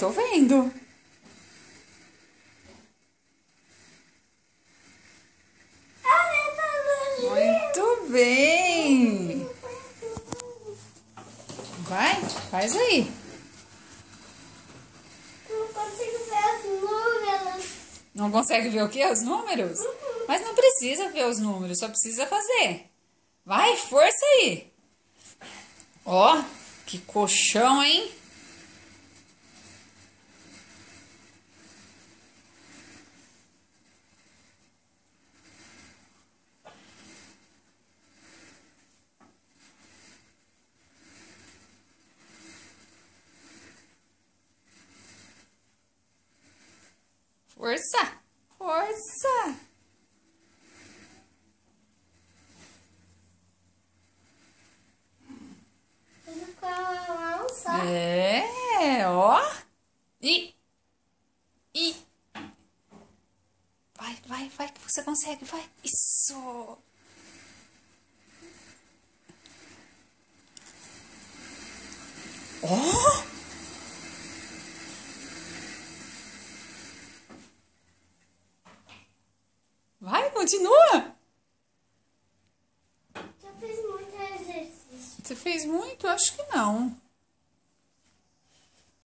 tô vendo. Muito bem. Vai, faz aí. Não consigo ver os números. Não consegue ver o quê? Os números? Mas não precisa ver os números, só precisa fazer. Vai, força aí. Ó, que colchão, hein? Força, força. Fica com a mão só. Ó. E. Vai, que você consegue, vai. Isso. Ó. Vai, continua. Já fiz muito exercício. Você fez muito? Acho que não.